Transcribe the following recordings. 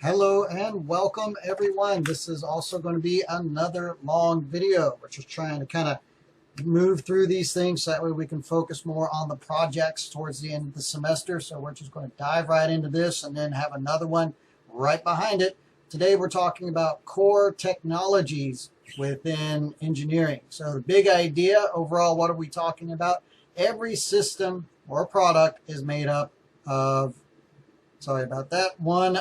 Hello and welcome everyone. This is also going to be another long video. We're just trying to kind of move through these things so that way we can focus more on the projects towards the end of the semester. So we're just going to dive right into this and then have another one right behind it. Today we're talking about core technologies within engineering. So the big idea overall, what are we talking about? Every system or product is made up of, sorry about that, one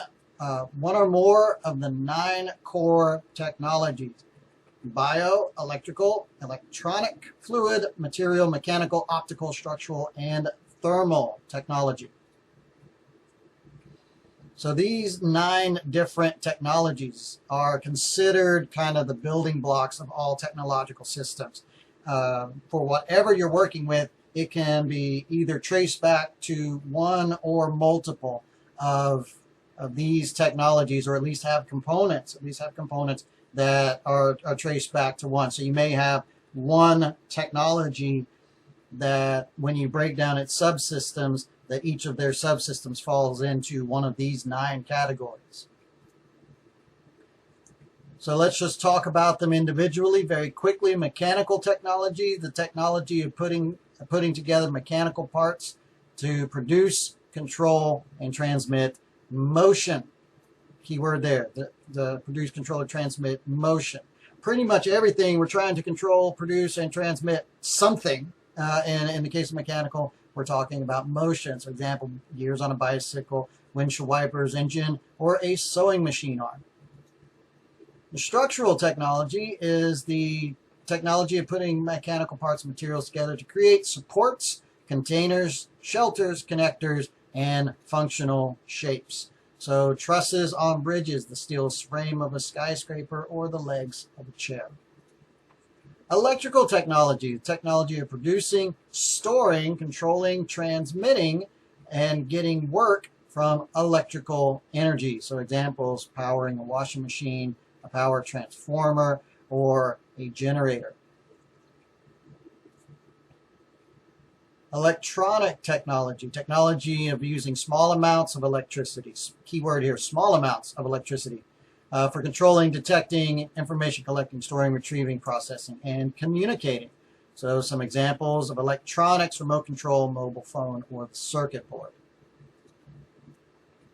or more of the 9 core technologies: bio, electrical, electronic, fluid, material, mechanical, optical, structural, and thermal technology. So these 9 different technologies are considered kind of the building blocks of all technological systems. For whatever you're working with, it can be either traced back to one or multiple of these technologies, or at least have components that are traced back to one. So you may have one technology that, when you break down its subsystems, that each of their subsystems falls into one of these 9 categories. So let's just talk about them individually very quickly. Mechanical technology, the technology of putting together mechanical parts to produce, control, and transmit motion. Keyword there, the produce, control, or transmit motion. Pretty much everything we're trying to control, produce, and transmit something. And in the case of mechanical, we're talking about motion. For example, gears on a bicycle, windshield wipers, engine, or a sewing machine arm. The structural technology is the technology of putting mechanical parts and materials together to create supports, containers, shelters, connectors, and functional shapes. So trusses on bridges, the steel frame of a skyscraper, or the legs of a chair. Electrical technology, the technology of producing, storing, controlling, transmitting, and getting work from electrical energy. So examples: powering a washing machine, a power transformer, or a generator. Electronic technology, technology of using small amounts of electricity, keyword here, small amounts of electricity, for controlling, detecting, information collecting, storing, retrieving, processing, and communicating. So some examples of electronics: remote control, mobile phone, or the circuit board.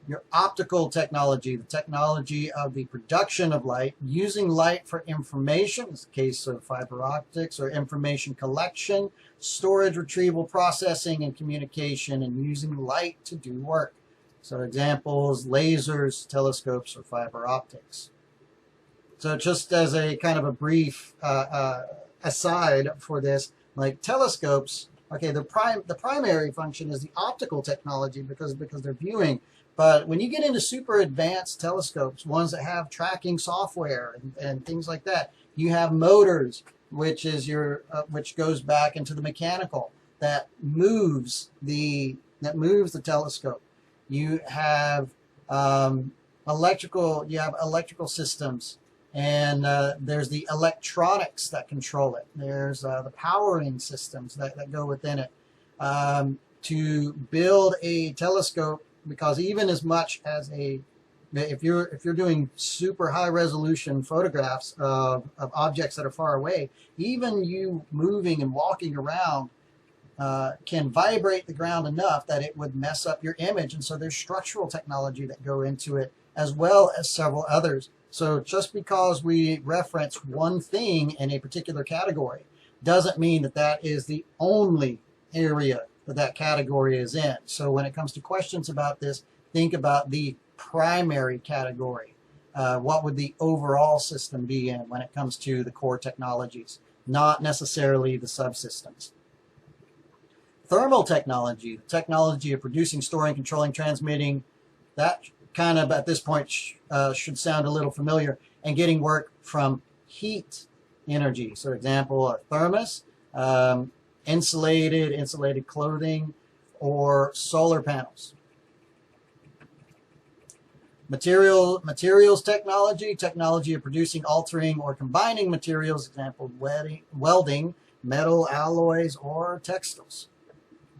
Your optical technology, the technology of the production of light, using light for information, in the case of fiber optics, or information collection, storage, retrieval, processing, and communication, and using light to do work. So examples: lasers, telescopes, or fiber optics. So just as a kind of a brief aside for this, like telescopes, okay, the primary function is the optical technology because they're viewing. But when you get into super advanced telescopes, ones that have tracking software and things like that, you have motors, which is which goes back into the mechanical that moves the telescope. You have electrical systems, and there's the electronics that control it. There's the powering systems that go within it to build a telescope. Because even as much as if you're doing super high resolution photographs of objects that are far away, even you moving and walking around can vibrate the ground enough that it would mess up your image. And so there's structural technology that go into it, as well as several others. So just because we reference one thing in a particular category doesn't mean that that is the only area that category is in. So when it comes to questions about this, think about the primary category. What would the overall system be in when it comes to the core technologies, not necessarily the subsystems. Thermal technology, the technology of producing, storing, controlling, transmitting, that kind of at this point should sound a little familiar, and getting work from heat energy. So example, a thermos, insulated clothing, or solar panels. Materials technology of producing, altering, or combining materials, example, welding, metal alloys, or textiles.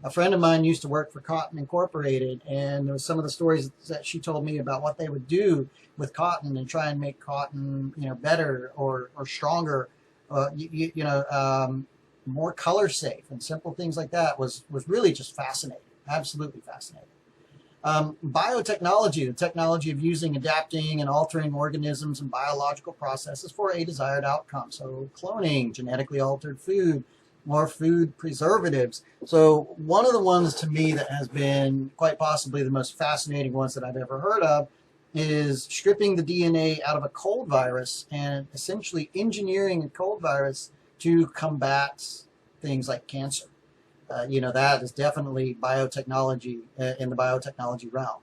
A friend of mine used to work for Cotton Incorporated, and there was some of the stories that she told me about what they would do with cotton and try and make cotton, better or stronger, more color safe and simple things like that was really just fascinating, absolutely fascinating. Biotechnology, the technology of using, adapting, and altering organisms and biological processes for a desired outcome. So cloning, genetically altered food, more food preservatives. So one of the ones to me that has been quite possibly the most fascinating ones that I've ever heard of is stripping the DNA out of a cold virus and essentially engineering a cold virus to combat things like cancer. That is definitely biotechnology in the biotechnology realm.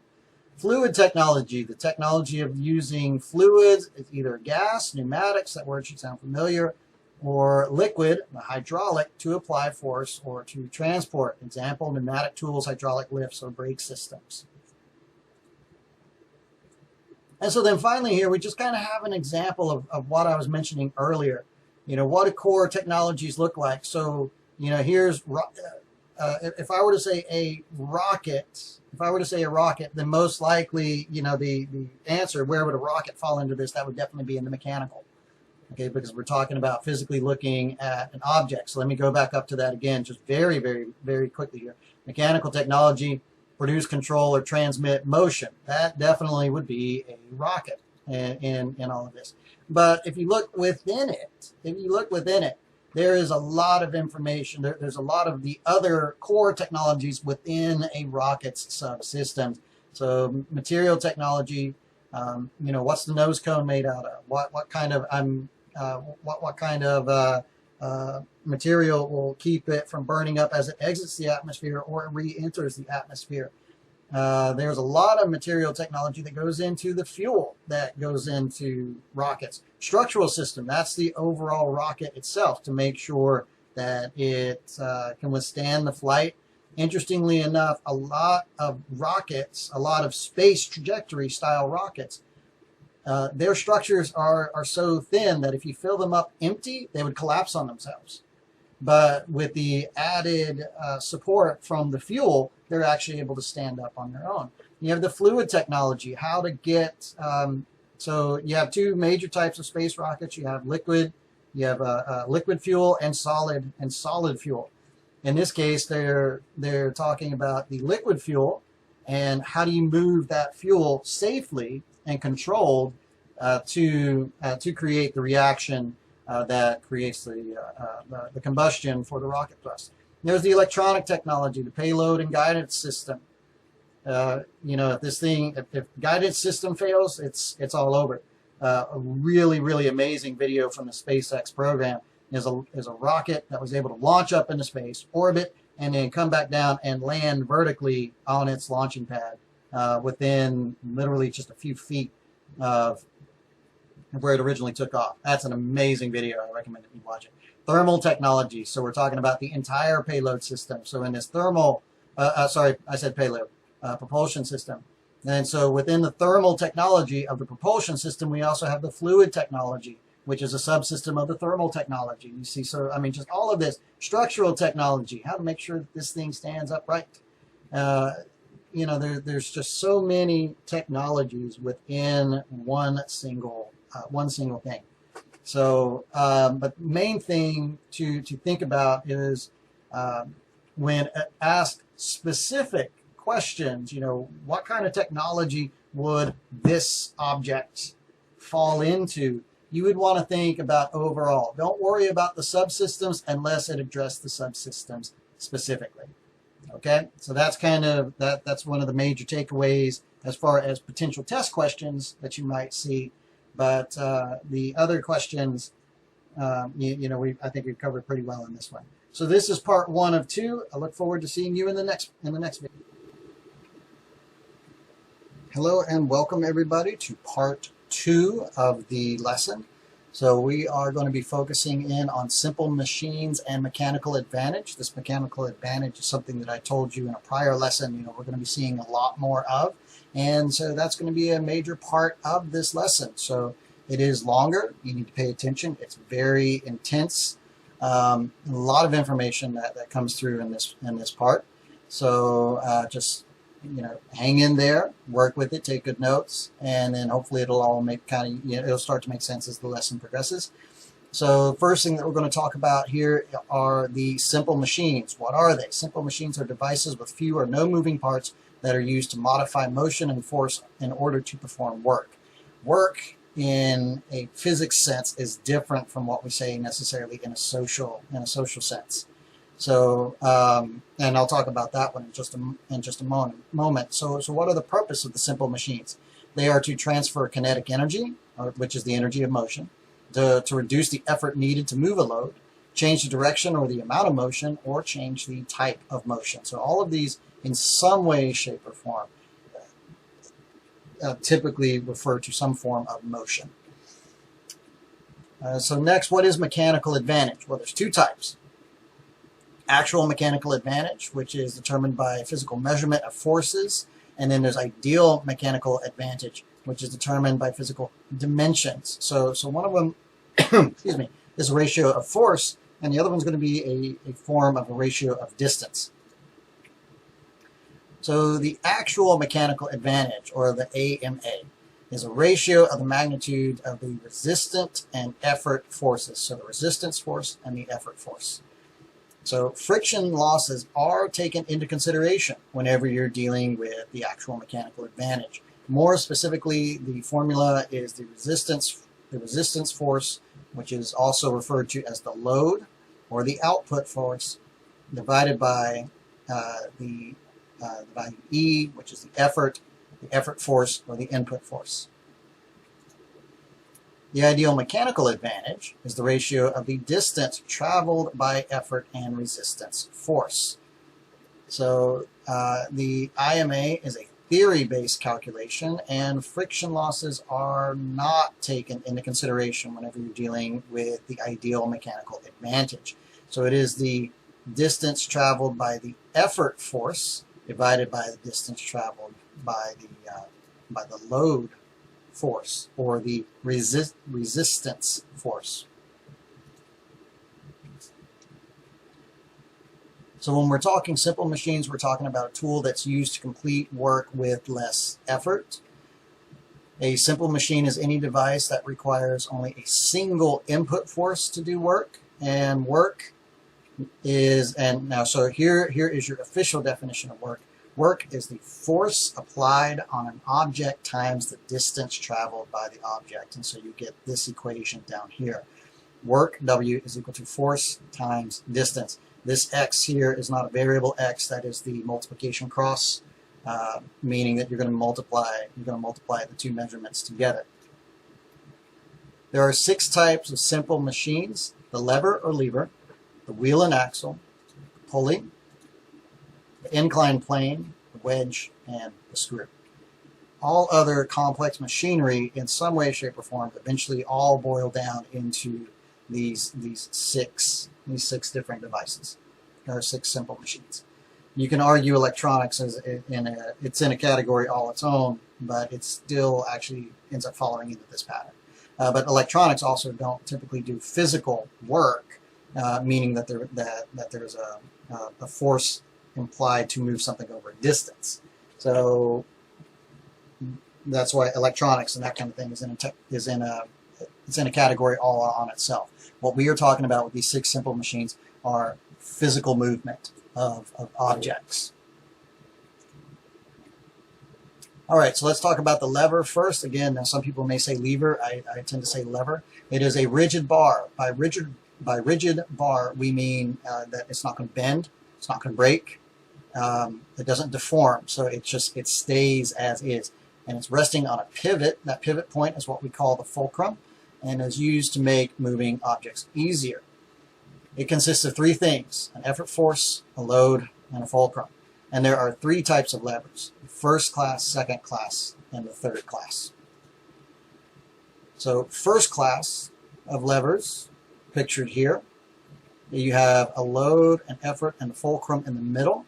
Fluid technology, the technology of using fluids, either gas, pneumatics, that word should sound familiar, or liquid, hydraulic, to apply force or to transport. Example, pneumatic tools, hydraulic lifts, or brake systems. And so then finally here, we just kind of have an example of what I was mentioning earlier. What do core technologies look like? So, here's, if I were to say a rocket, then most likely, the answer, where would a rocket fall into this? That would definitely be in the mechanical. Okay, because we're talking about physically looking at an object. So let me go back up to that again, just very, very, very quickly here. Mechanical technology, produce, control, or transmit motion. That definitely would be a rocket in all of this. But if you look within it, there is a lot of information. There's a lot of the other core technologies within a rocket's subsystems. So material technology, what's the nose cone made out of? What kind of material will keep it from burning up as it exits the atmosphere or re-enters the atmosphere? There's a lot of material technology that goes into the fuel that goes into rockets. Structural system, that's the overall rocket itself to make sure that it can withstand the flight. Interestingly enough, a lot of rockets, a lot of space trajectory style rockets, their structures are so thin that if you fill them up empty, they would collapse on themselves. But with the added support from the fuel, they're actually able to stand up on their own. You have the fluid technology, how to get, so you have two major types of space rockets. You have liquid, liquid fuel and solid fuel. In this case, they're talking about the liquid fuel and how do you move that fuel safely and controlled to create the reaction that creates the combustion for the rocket thrust. There's the electronic technology, the payload and guidance system. If guidance system fails, it's all over. A really, really amazing video from the SpaceX program is a rocket that was able to launch up into space, orbit, and then come back down and land vertically on its launching pad within literally just a few feet of where it originally took off. That's an amazing video. I recommend that you watch it. Thermal technology. So we're talking about the entire payload system. So in this propulsion system. And so within the thermal technology of the propulsion system, we also have the fluid technology, which is a subsystem of the thermal technology. You see, so I mean, just all of this structural technology, how to make sure that this thing stands upright. There's just so many technologies within one single thing. So, but the main thing to think about is when asked specific questions, what kind of technology would this object fall into? You would want to think about overall. Don't worry about the subsystems unless it addressed the subsystems specifically. Okay, so that's kind of that's one of the major takeaways as far as potential test questions that you might see. But the other questions, I think we've covered pretty well in this one. So this is part 1 of 2. I look forward to seeing you in the next video. Hello and welcome everybody to part 2 of the lesson. So we are going to be focusing in on simple machines and mechanical advantage. This mechanical advantage is something that I told you in a prior lesson, we're going to be seeing a lot more of. And so that's going to be a major part of this lesson. So it is longer. You need to pay attention. It's very intense. A lot of information that comes through in this part. So just hang in there, work with it, take good notes, and then hopefully it'll all make it'll start to make sense as the lesson progresses. So the first thing that we're going to talk about here are the simple machines. What are they? Simple machines are devices with few or no moving parts that are used to modify motion and force in order to perform work. Work in a physics sense is different from what we say necessarily in a social sense. So, and I'll talk about that one in just a moment. So what are the purpose of the simple machines? They are to transfer kinetic energy, which is the energy of motion, to reduce the effort needed to move a load, change the direction or the amount of motion, or change the type of motion. So all of these, in some way, shape, or form, typically refer to some form of motion. So next, what is mechanical advantage? Well, there's two types. Actual mechanical advantage, which is determined by physical measurement of forces, and then there's ideal mechanical advantage, which is determined by physical dimensions. So one of them excuse me, is a ratio of force, and the other one's going to be a form of a ratio of distance. So the actual mechanical advantage, or the AMA, is a ratio of the magnitude of the resistant and effort forces. So the resistance force and the effort force. So friction losses are taken into consideration whenever you're dealing with the actual mechanical advantage. More specifically, the formula is the resistance force, which is also referred to as the load or the output force, divided by the value E, which is the effort force, or the input force. The ideal mechanical advantage is the ratio of the distance traveled by effort and resistance force. So the IMA is a theory-based calculation, and friction losses are not taken into consideration whenever you're dealing with the ideal mechanical advantage. So it is the distance traveled by the effort force divided by the distance traveled by the load force, or the resistance force. So when we're talking simple machines, we're talking about a tool that's used to complete work with less effort. A simple machine is any device that requires only a single input force to do work, and work is, and now so here is your official definition of work. Work is the force applied on an object times the distance traveled by the object. And so you get this equation down here. Work, W, is equal to force times distance. This X here is not a variable X, that is the multiplication cross, meaning that you're going to multiply the two measurements together. There are 6 types of simple machines: the lever or lever, the wheel and axle, the pulley, the inclined plane, the wedge, and the screw. All other complex machinery in some way, shape, or form eventually all boil down into these six different devices. There are 6 simple machines. You can argue electronics is it's in a category all its own, but it still actually ends up falling into this pattern. But electronics also don't typically do physical work, meaning that there's a force implied to move something over a distance. So that's why electronics and that kind of thing is in a category all on itself. What we are talking about with these 6 simple machines are physical movement of objects. All right, so let's talk about the lever first. Again, now some people may say lever. I tend to say lever. It is a rigid bar. By rigid bar, we mean that it's not going to bend, it's not going to break, it doesn't deform, so it stays as is. And it's resting on a pivot. That pivot point is what we call the fulcrum, and is used to make moving objects easier. It consists of 3 things: an effort force, a load, and a fulcrum. And there are 3 types of levers: the first class, second class, and the third class. So first class of levers, pictured here, you have a load, an effort, and a fulcrum in the middle.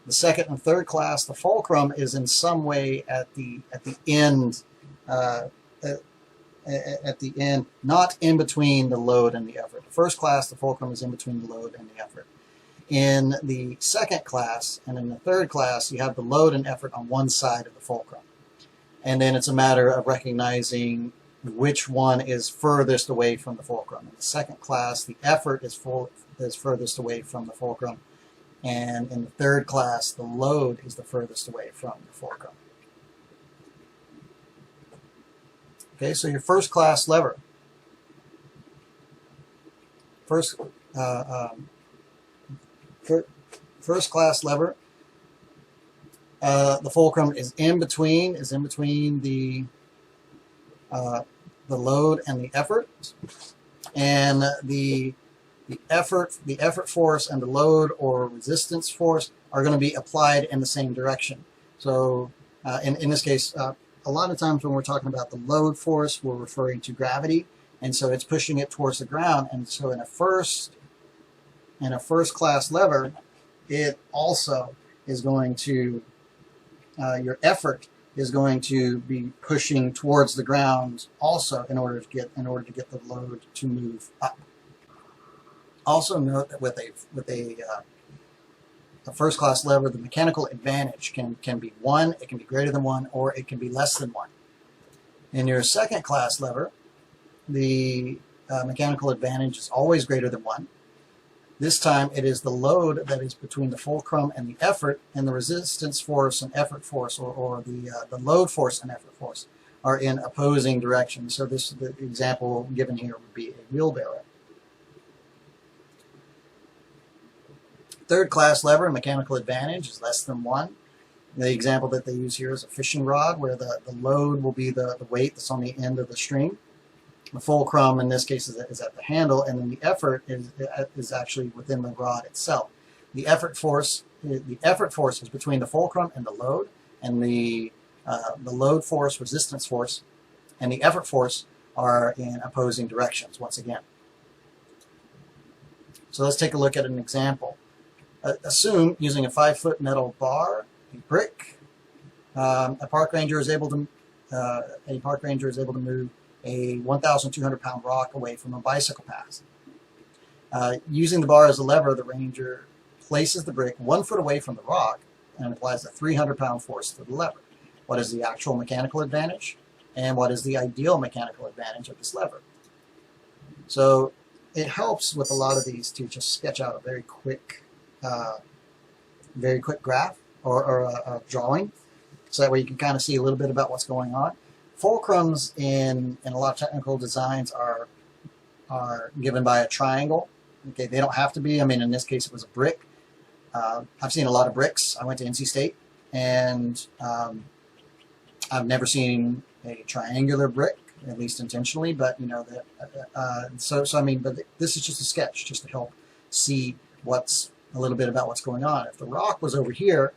The second and third class, the fulcrum is in some way at the end, not in between the load and the effort. The first class, the fulcrum is in between the load and the effort. In the second class and in the third class, you have the load and effort on one side of the fulcrum. And then it's a matter of recognizing which one is furthest away from the fulcrum. In the second class, the effort is furthest away from the fulcrum. And in the third class, the load is the furthest away from the fulcrum. Okay, so your first class lever. First class lever. The fulcrum is in between the load and the effort, and the effort force and the load or resistance force are going to be applied in the same direction. So in this case, a lot of times when we're talking about the load force, we're referring to gravity, and so it's pushing it towards the ground. And so in a first class lever, it also is going to your effort is going to be pushing towards the ground also in order to get the load to move up. Also note that with a first class lever, the mechanical advantage can be 1, it can be greater than 1, or it can be less than 1. In your second class lever, the mechanical advantage is always greater than 1. This time it is the load that is between the fulcrum and the effort, and the resistance force and effort force, or the load force and effort force, are in opposing directions. So the example given here would be a wheelbarrow. Third class lever, mechanical advantage is less than 1. The example that they use here is a fishing rod, where the load will be the weight that's on the end of the string. The fulcrum in this case is at the handle, and then the effort is actually within the rod itself. The effort force is between the fulcrum and the load, and the load force, resistance force, and the effort force are in opposing directions once again. So let's take a look at an example. Assume using a 5-foot metal bar, a brick, a park ranger is able to move a 1,200-pound rock away from a bicycle path. Using the bar as a lever, the ranger places the brick 1 foot away from the rock and applies a 300-pound force to the lever. What is the actual mechanical advantage, and what is the ideal mechanical advantage of this lever? So it helps with a lot of these to just sketch out a very quick graph or a drawing, so that way you can kind of see a little bit about what's going on. Fulcrums in a lot of technical designs are given by a triangle. Okay, they don't have to be. I mean, in this case, it was a brick. I've seen a lot of bricks. I went to NC State, and I've never seen a triangular brick, at least intentionally. But you know that. So I mean, but this is just a sketch, just to help see a little bit about what's going on. If the rock was over here,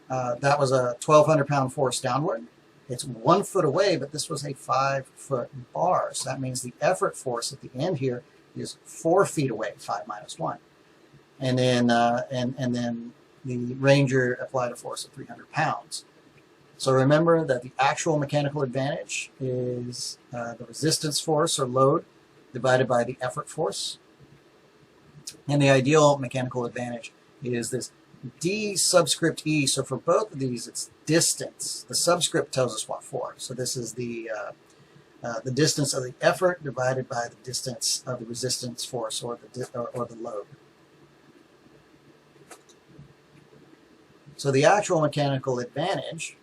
that was a 1,200-pound force downward. It's 1 foot away, but this was a 5-foot bar. So that means the effort force at the end here is 4 feet away, 5 minus 1. And then, and then the ranger applied a force of 300 pounds. So remember that the actual mechanical advantage is the resistance force or load divided by the effort force. And the ideal mechanical advantage is this d subscript e. So for both of these, it's distance. The subscript tells us what for. So this is the distance of the effort divided by the distance of the resistance force, or the load. So the actual mechanical advantage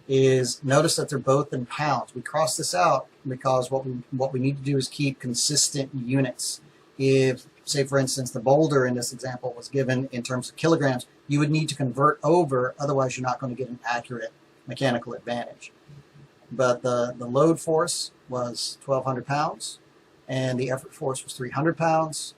is, notice that they're both in pounds. We cross this out because what we need to do is keep consistent units. If, say for instance, the boulder in this example was given in terms of kilograms, you would need to convert over, otherwise you're not going to get an accurate mechanical advantage. But the load force was 1,200 pounds, and the effort force was 300 pounds.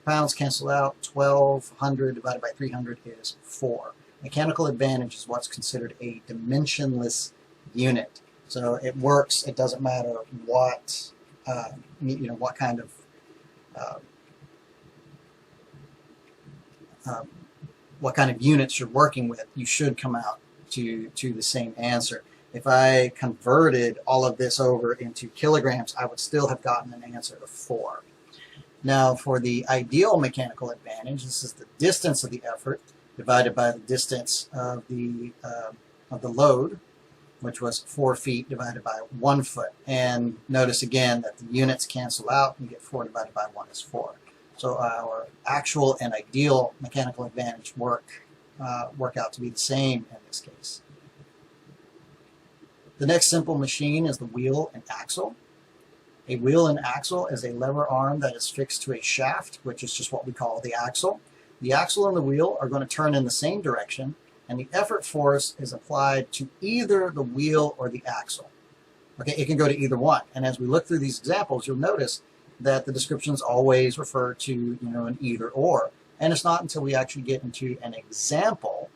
Pounds cancel out. 1,200 divided by 300 is 4. Mechanical advantage is what's considered a dimensionless unit. So it works. It doesn't matter what what kind of units you're working with. You should come out to the same answer. If I converted all of this over into kilograms, I would still have gotten an answer of 4. Now for the ideal mechanical advantage, this is the distance of the effort divided by the distance of the load, which was 4 feet divided by 1 foot. And notice again that the units cancel out. You get 4 divided by 1 is 4. So our actual and ideal mechanical advantage work out to be the same in this case. The next simple machine is the wheel and axle. A wheel and axle is a lever arm that is fixed to a shaft, which is just what we call the axle. The axle and the wheel are going to turn in the same direction, and the effort force is applied to either the wheel or the axle. Okay, it can go to either one. And as we look through these examples, you'll notice that the descriptions always refer to, an either or. And it's not until we actually get into an example,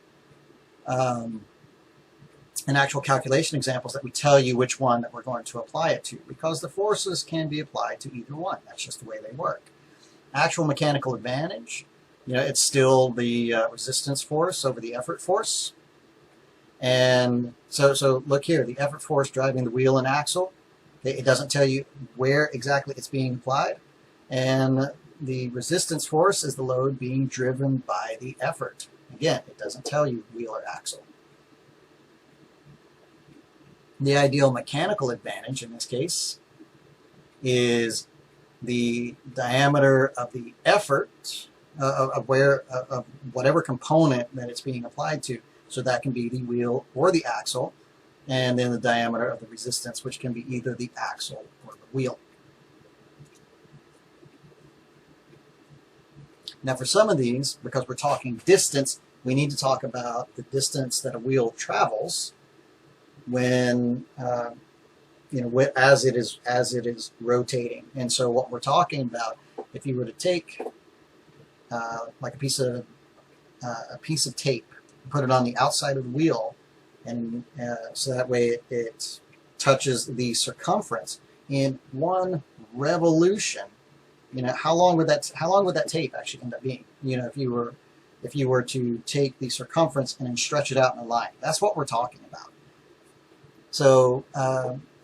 an actual calculation examples, that we tell you which one that we're going to apply it to, because the forces can be applied to either one. That's just the way they work. Actual mechanical advantage, it's still the resistance force over the effort force. And so look here, the effort force driving the wheel and axle, it doesn't tell you where exactly it's being applied. And the resistance force is the load being driven by the effort. Again, it doesn't tell you wheel or axle. The ideal mechanical advantage in this case is the diameter of the effort of whatever component that it's being applied to. So that can be the wheel or the axle, and then the diameter of the resistance, which can be either the axle or the wheel. Now for some of these, because we're talking distance, we need to talk about the distance that a wheel travels when as it is rotating. And so what we're talking about, if you were to take like a piece of tape, put it on the outside of the wheel, and so that way it touches the circumference in one revolution. How long would that tape actually end up being? If you were to take the circumference and then stretch it out in a line, that's what we're talking about. So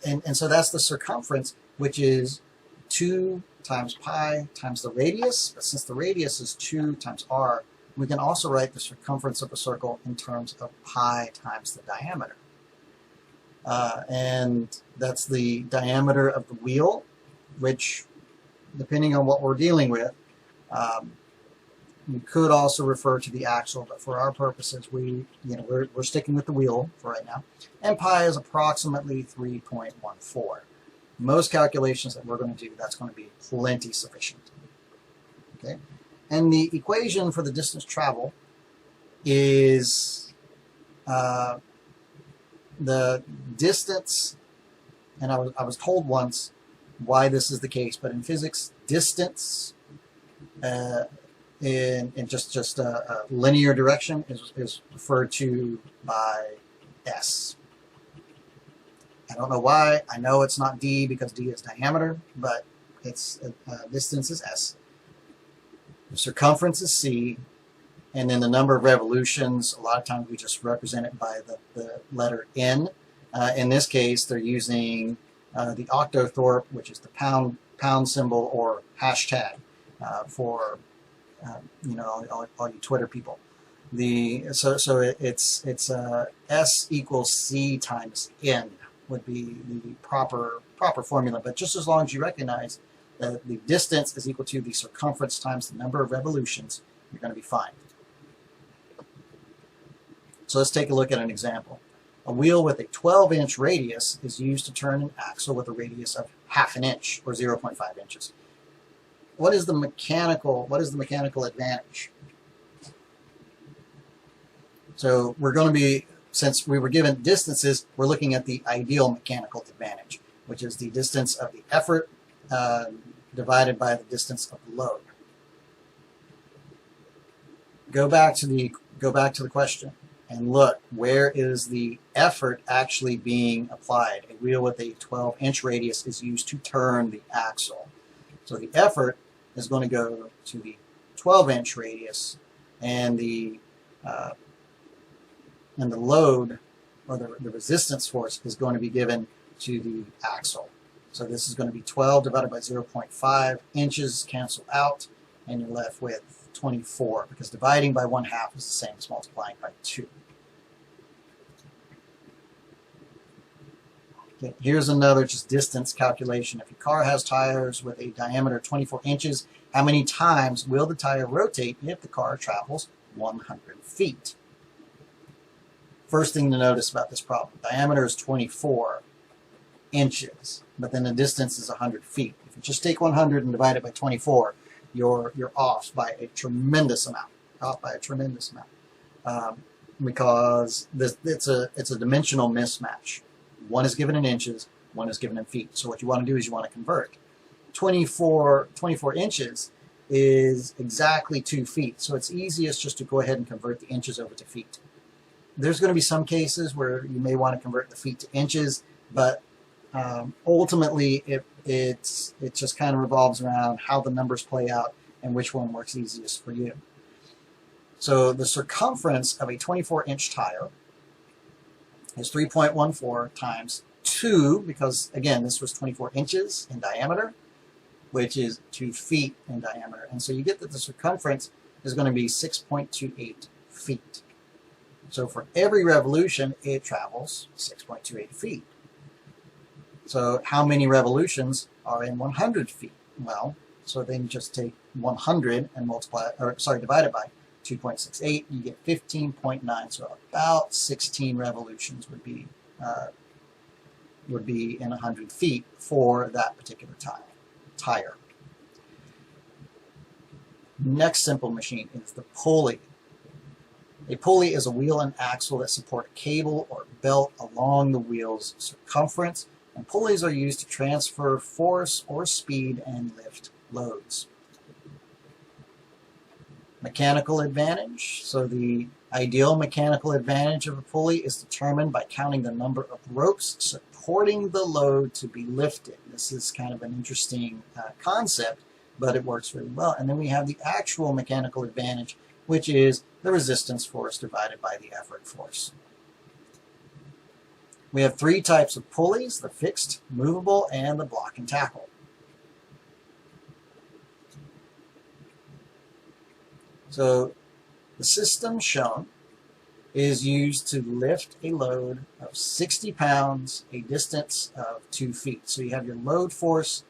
and so that's the circumference, which is 2 times pi times the radius. But since the radius is 2 times r, we can also write the circumference of a circle in terms of pi times the diameter. And that's the diameter of the wheel, which, depending on what we're dealing with, you could also refer to the axle, but for our purposes, we're sticking with the wheel for right now. And pi is approximately 3.14. Most calculations that we're going to do, that's going to be plenty sufficient. Okay, and the equation for the distance traveled is the distance. And I was told once why this is the case, but in physics, distance in just a linear direction is referred to by s. I don't know why. I know it's not d because d is diameter, but it's distance is s. The circumference is c, and then the number of revolutions, a lot of times we just represent it by the letter n. In this case, they're using the octothorpe, which is the pound symbol, or hashtag for all you Twitter people. So it's s equals c times n would be the proper formula. But just as long as you recognize that the distance is equal to the circumference times the number of revolutions, you're going to be fine. So let's take a look at an example. A wheel with a 12-inch radius is used to turn an axle with a radius of ½ an inch, or 0.5 inches. What is the mechanical advantage? So we're going to be, since we were given distances, we're looking at the ideal mechanical advantage, which is the distance of the effort divided by the distance of the load. Go back to the question and look, where is the effort actually being applied? A wheel with a 12-inch radius is used to turn the axle. So the effort is going to go to the 12-inch radius, and the load, or the resistance force, is going to be given to the axle. So this is going to be 12 divided by 0.5 inches, cancel out, and you're left with 24, because dividing by 1/2 is the same as multiplying by 2. Okay, here's another just distance calculation. If your car has tires with a diameter of 24 inches, how many times will the tire rotate if the car travels 100 feet? First thing to notice about this problem, diameter is 24 inches, but then the distance is 100 feet. If you just take 100 and divide it by 24, you're off by a tremendous amount. Because it's a dimensional mismatch. One is given in inches, one is given in feet. So what you want to do is you want to convert. 24 inches is exactly 2 feet. So it's easiest just to go ahead and convert the inches over to feet. There's going to be some cases where you may want to convert the feet to inches, but ultimately it just kind of revolves around how the numbers play out and which one works easiest for you. So the circumference of a 24-inch tire is 3.14 times 2, because again this was 24 inches in diameter, which is 2 feet in diameter, and so you get that the circumference is going to be 6.28 feet. So for every revolution it travels 6.28 feet. So how many revolutions are in 100 feet? Well, so then just take 100 and divide it by 2.68, you get 15.9. So about 16 revolutions would be in 100 feet for that particular tire. Next simple machine is the pulley. A pulley is a wheel and axle that support a cable or belt along the wheel's circumference, and pulleys are used to transfer force or speed and lift loads. Mechanical advantage. So the ideal mechanical advantage of a pulley is determined by counting the number of ropes supporting the load to be lifted. This is kind of an interesting concept, but it works really well. And then we have the actual mechanical advantage, which is the resistance force divided by the effort force. We have 3 types of pulleys: the fixed, movable, and the block and tackle. So the system shown is used to lift a load of 60 pounds, a distance of 2 feet. So you have your load force,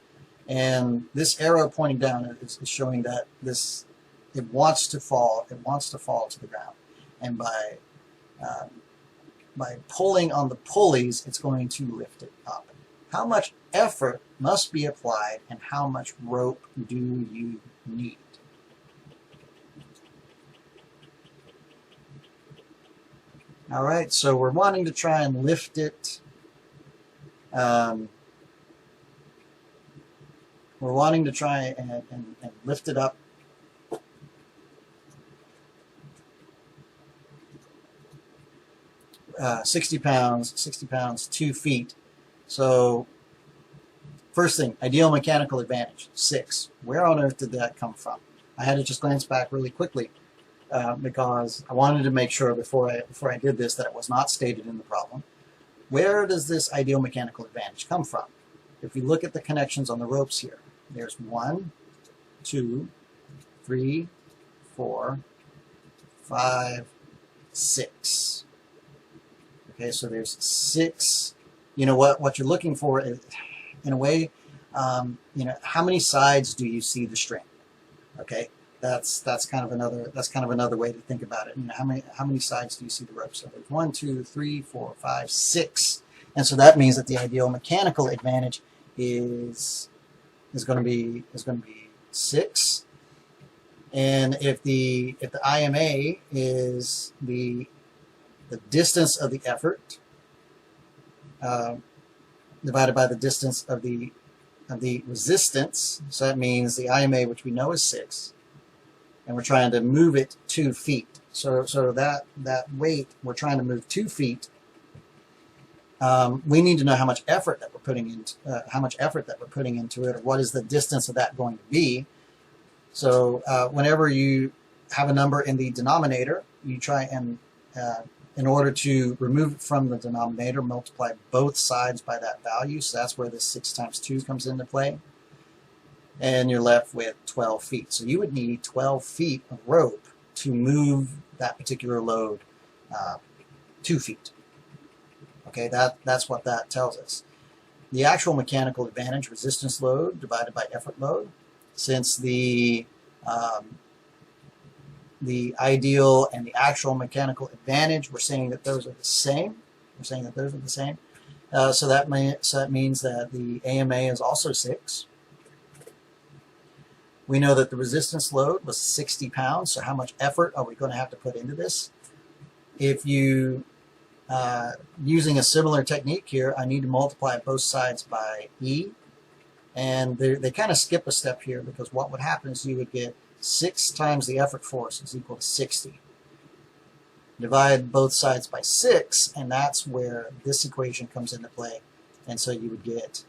and this arrow pointing down is showing that it wants to fall to the ground. And by pulling on the pulleys, it's going to lift it up. How much effort must be applied, and how much rope do you need? All right, so we're wanting to try and lift it. We're wanting to try and lift it up. Uh, 60 pounds, 2 feet. So first thing, ideal mechanical advantage, 6. Where on earth did that come from? I had to just glance back really quickly. Because I wanted to make sure before I did this that it was not stated in the problem. Where does this ideal mechanical advantage come from? If we look at the connections on the ropes here, there's 1, 2, 3, 4, 5, 6. Okay, so there's 6. You know what you're looking for is, in a way, how many sides do you see the string? Okay. That's kind of another way to think about it. How many sides do you see the rope? So there's 1, 2, 3, 4, 5, 6, and so that means that the ideal mechanical advantage is going to be 6. And if the IMA is the distance of the effort divided by the distance of the resistance, so that means the IMA, which we know is 6. And we're trying to move it 2 feet. So that weight, we're trying to move 2 feet. We need to know how much effort that we're putting into it, or what is the distance of that going to be. So whenever you have a number in the denominator, you try and in order to remove it from the denominator, multiply both sides by that value. So that's where this 6 times 2 comes into play. And you're left with 12 feet. So you would need 12 feet of rope to move that particular load 2 feet. Okay, that's what that tells us. The actual mechanical advantage, resistance load divided by effort load. Since the ideal and the actual mechanical advantage, we're saying that those are the same. So that means that the AMA is also 6. We know that the resistance load was 60 pounds, so how much effort are we going to have to put into this? If you, using a similar technique here, I need to multiply both sides by E, and they kind of skip a step here, because what would happen is you would get 6 times the effort force is equal to 60. Divide both sides by 6, and that's where this equation comes into play, and so you would get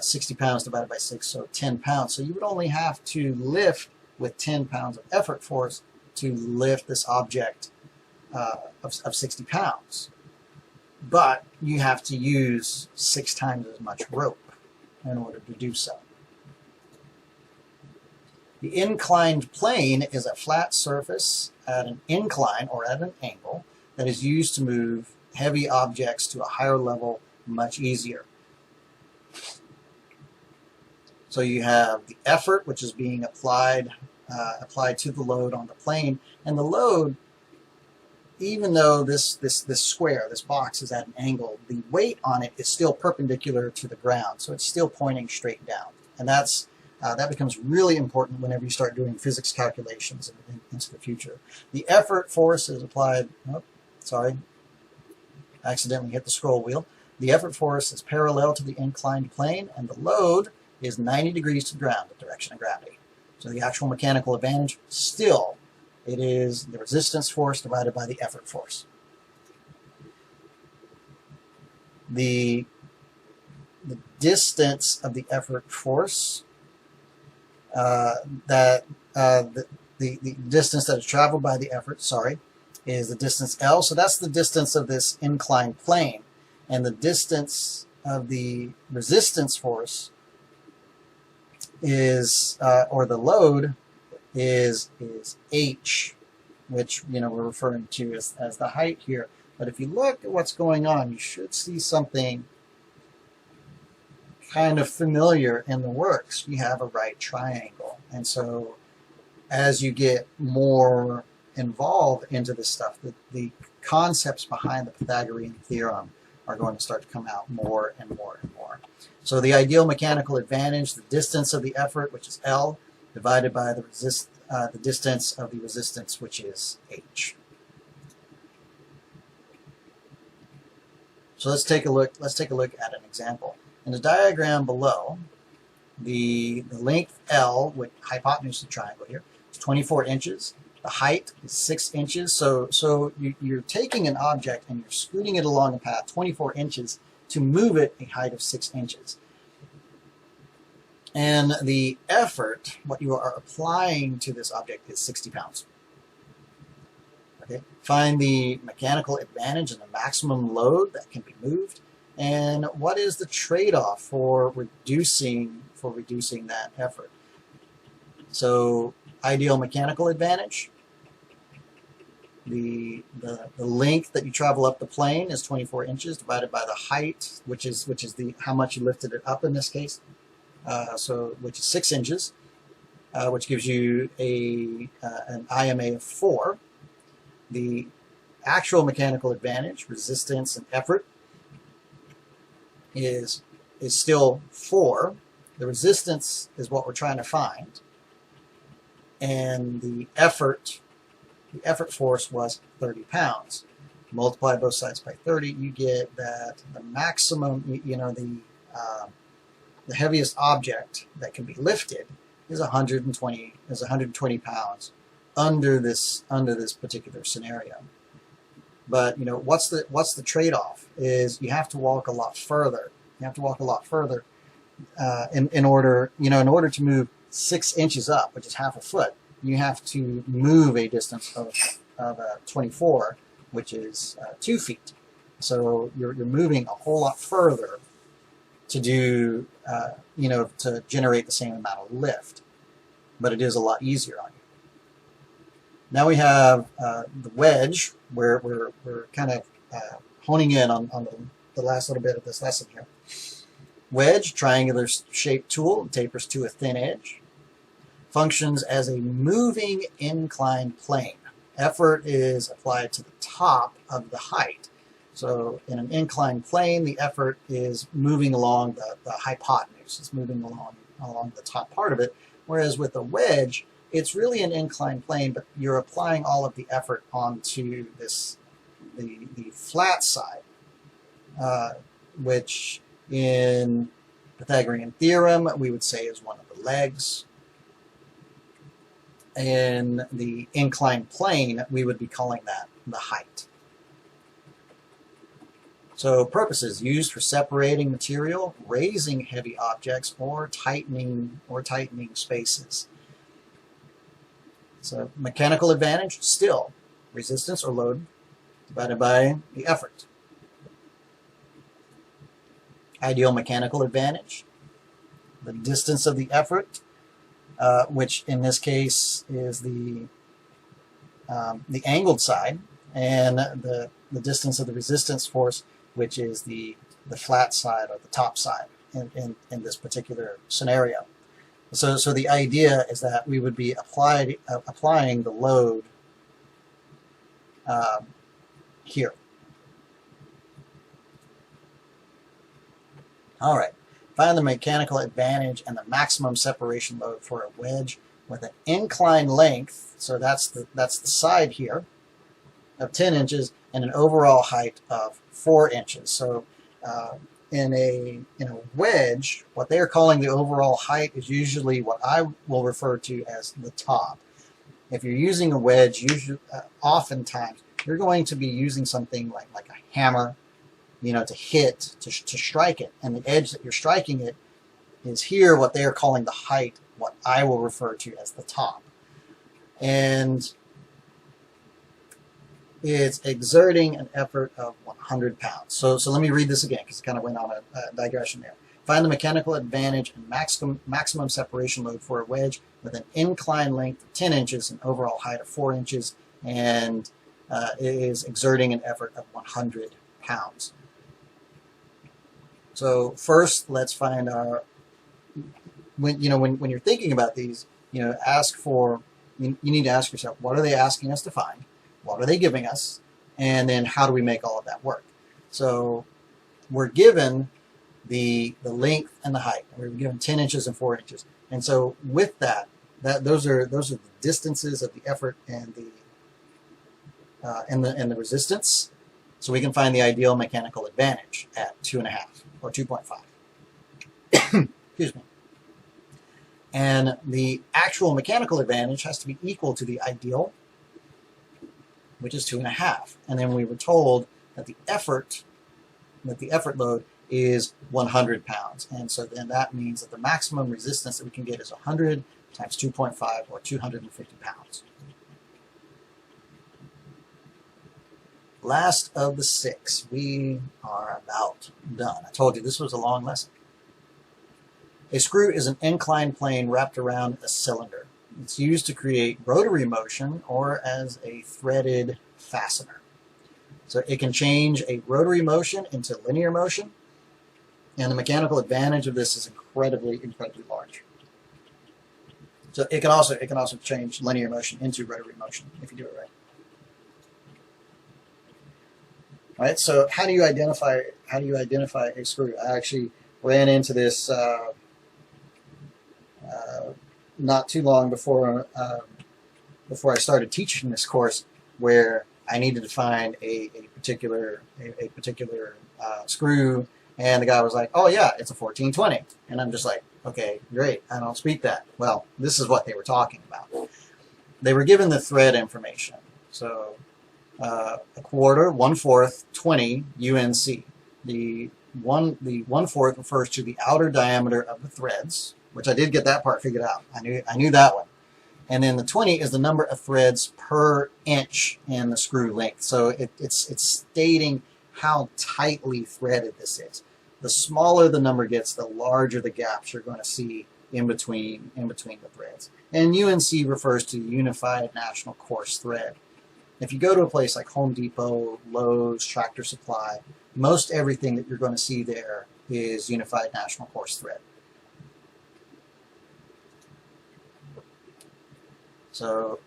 60 pounds divided by 6, so 10 pounds. So you would only have to lift with 10 pounds of effort force to lift this object of 60 pounds. But you have to use 6 times as much rope in order to do so. The inclined plane is a flat surface at an incline or at an angle that is used to move heavy objects to a higher level much easier. So you have the effort, which is being applied to the load on the plane, and the load, even though this square, this box, is at an angle, the weight on it is still perpendicular to the ground, so it's still pointing straight down, and that becomes really important whenever you start doing physics calculations into the future. The effort force is applied. Oh, sorry, accidentally hit the scroll wheel. The effort force is parallel to the inclined plane, and the load is 90 degrees to the ground, the direction of gravity. So the actual mechanical advantage, still, it is the resistance force divided by the effort force. The distance of the effort force, the distance that is traveled by the effort, is the distance L. So that's the distance of this inclined plane. And the distance of the resistance force is, or the load, is h, which we're referring to as the height here. But if you look at what's going on, you should see something kind of familiar in the works. You have a right triangle, and so as you get more involved into this stuff, the concepts behind the Pythagorean theorem are going to start to come out more and more and more. So the ideal mechanical advantage, the distance of the effort, which is L, divided by the distance of the resistance, which is h. So let's take a look at an example. In the diagram below, the length L, with hypotenuse of the triangle here, is 24 inches. The height is 6 inches. So you're taking an object and you're scooting it along a path 24 inches to move it a height of 6 inches. And the effort, what you are applying to this object, is 60 pounds. Okay. Find the mechanical advantage and the maximum load that can be moved, and what is the trade-off for reducing that effort. So ideal mechanical advantage, the length that you travel up the plane is 24 inches divided by the height, which is how much you lifted it up in this case, which is 6 inches, which gives you an IMA of 4. The actual mechanical advantage, resistance and effort, is still 4. The resistance is what we're trying to find, and the effort force was 30 pounds. Multiply both sides by 30, you get that the maximum, the heaviest object that can be lifted is 120 pounds under this particular scenario. But what's the trade-off is you have to walk a lot further. You have to walk a lot further in order to move 6 inches up, which is half a foot. You have to move a distance of 24 which is 2 feet. So you're moving a whole lot further to do, to generate the same amount of lift. But it is a lot easier on you. Now we have the wedge, where we're kind of honing in on the last little bit of this lesson here. Wedge, triangular shaped tool, tapers to a thin edge. Functions as a moving inclined plane. Effort is applied to the top of the height. So in an inclined plane, the effort is moving along the hypotenuse. It's moving along the top part of it. Whereas with a wedge, it's really an inclined plane, but you're applying all of the effort onto the flat side, which in Pythagorean theorem we would say is one of the legs. In the inclined plane, we would be calling that the height. So purposes: used for separating material, raising heavy objects, or tightening spaces. So mechanical advantage, still resistance or load divided by the effort. Ideal mechanical advantage, the distance of the effort, which in this case is the angled side, and the distance of the resistance force, which is the flat side or the top side in this particular scenario. So the idea is that we would be applying the load here. All right. Find the mechanical advantage and the maximum separation load for a wedge with an inclined length, so that's the side here, of 10 inches and an overall height of 4 inches. So in a wedge, what they are calling the overall height is usually what I will refer to as the top. If you're using a wedge, oftentimes you're going to be using something like a hammer, to hit, to strike it. And the edge that you're striking it is here, what they are calling the height, what I will refer to as the top. And it's exerting an effort of 100 pounds. So let me read this again, because it kind of went on a digression there. Find the mechanical advantage and maximum separation load for a wedge with an inclined length of 10 inches and overall height of 4 inches, and it is exerting an effort of 100 pounds. So first, let's find our, when you're thinking about these, you need to ask yourself, what are they asking us to find? What are they giving us? And then how do we make all of that work? So we're given the length and the height. We're given 10 inches and 4 inches. And so with those are the distances of the effort and the resistance. So we can find the ideal mechanical advantage at 2.5 or 2.5. Excuse me. And the actual mechanical advantage has to be equal to the ideal, which is 2.5. And then we were told that the effort load is 100 pounds. And so then that means that the maximum resistance that we can get is 100 times 2.5, or 250 pounds. Last of the 6. We are about done. I told you this was a long lesson. A screw is an inclined plane wrapped around a cylinder. It's used to create rotary motion or as a threaded fastener. So it can change a rotary motion into linear motion, and the mechanical advantage of this is incredibly large. So it can also change linear motion into rotary motion if you do it right. All right, so how do you identify a screw? I actually ran into this not too long before I started teaching this course, where I needed to find a particular screw, and the guy was like, "Oh yeah, it's a 1420," and I'm just like, "Okay, great. I don't speak that." Well, this is what they were talking about. They were given the thread information. So a quarter, 1/4, 20 UNC. The 1/4 refers to the outer diameter of the threads, which I did get that part figured out. I knew that one. And then the 20 is the number of threads per inch in the screw length. So it's stating how tightly threaded this is. The smaller the number gets, the larger the gaps you're going to see in between the threads. And UNC refers to Unified National Coarse Thread. If you go to a place like Home Depot, Lowe's, Tractor Supply, most everything that you're going to see there is Unified National Coarse Thread. So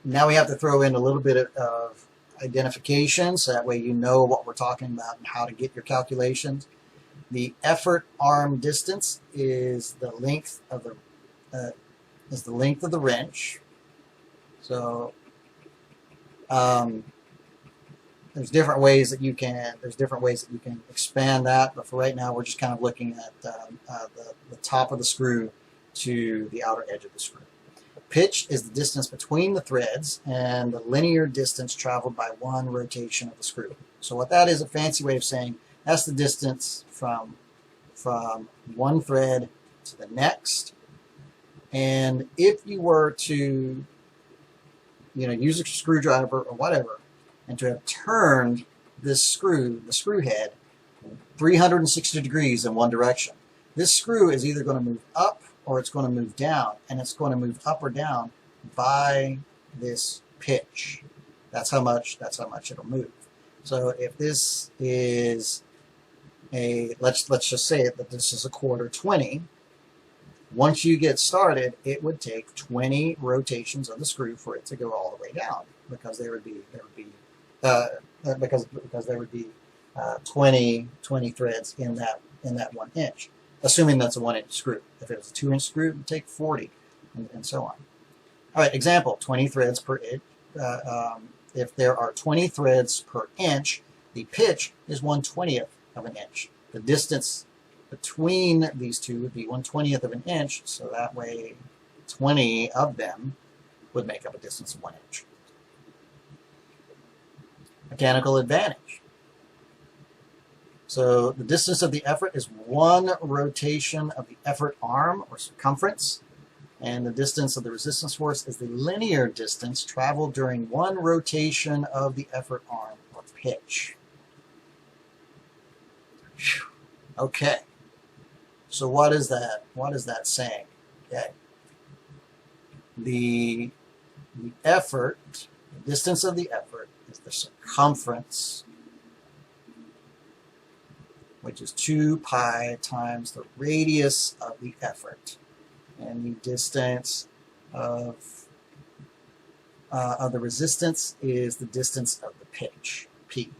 now we have to throw in a little bit of identification, so that way you know what we're talking about and how to get your calculations. The effort arm distance is the length of the wrench. So there's different ways that you can expand that, but for right now we're just kind of looking at the top of the screw to the outer edge of the screw. Pitch is the distance between the threads and the linear distance traveled by one rotation of the screw. So what that is, a fancy way of saying that's the distance from one thread to the next. And if you were to use a screwdriver or whatever, and to have turned this screw, the screw head, 360 degrees in one direction, this screw is either going to move up or it's going to move down, and it's going to move up or down by this pitch. That's how much it'll move. So if this is let's just say that this is a quarter 20. Once you get started, it would take 20 rotations of the screw for it to go all the way down, because there would be 20 threads in that 1 inch. Assuming that's a 1 inch screw. If it was a 2 inch screw, it would take 40, and so on. All right, example, 20 threads per inch. If there are 20 threads per inch, the pitch is 1/20th of an inch. The distance between these two would be 1/20th of an inch, so that way 20 of them would make up a distance of 1 inch. Mechanical advantage. So the distance of the effort is one rotation of the effort arm or circumference, and the distance of the resistance force is the linear distance traveled during one rotation of the effort arm or pitch. Whew. Okay, so what is that? What is that saying? Okay, the effort, the distance of the effort is the circumference, which is 2 pi times the radius of the effort, and the distance of the resistance is the distance of the pitch, P.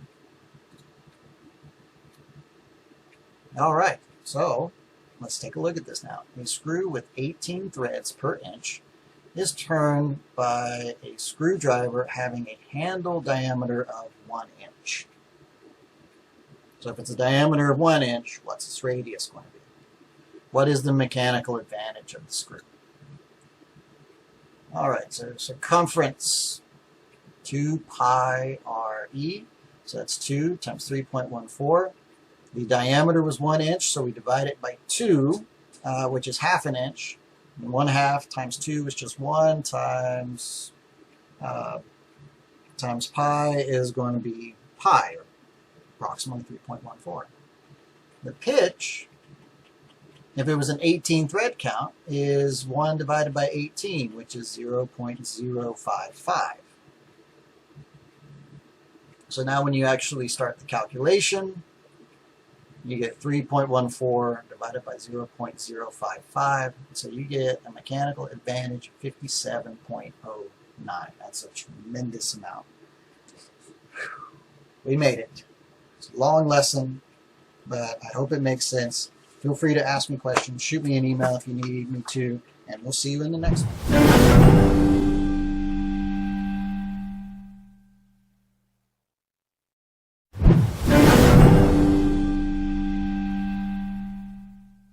All right, so let's take a look at this now. A screw with 18 threads per inch is turned by a screwdriver having a handle diameter of 1 inch. So if it's a diameter of 1 inch, what's its radius going to be? What is the mechanical advantage of the screw? All right, so circumference, 2 pi RE, so that's 2 times 3.14. The diameter was 1 inch, so we divide it by 2, which is half an inch. And 1/2 times 2 is just 1, times pi is going to be pi, or approximately 3.14. The pitch, if it was an 18 thread count, is 1 divided by 18, which is 0.055. So now when you actually start the calculation, you get 3.14 divided by 0.055, so you get a mechanical advantage of 57.09. That's a tremendous amount. We made it. It's a long lesson, but I hope it makes sense. Feel free to ask me questions. Shoot me an email if you need me to, and we'll see you in the next one.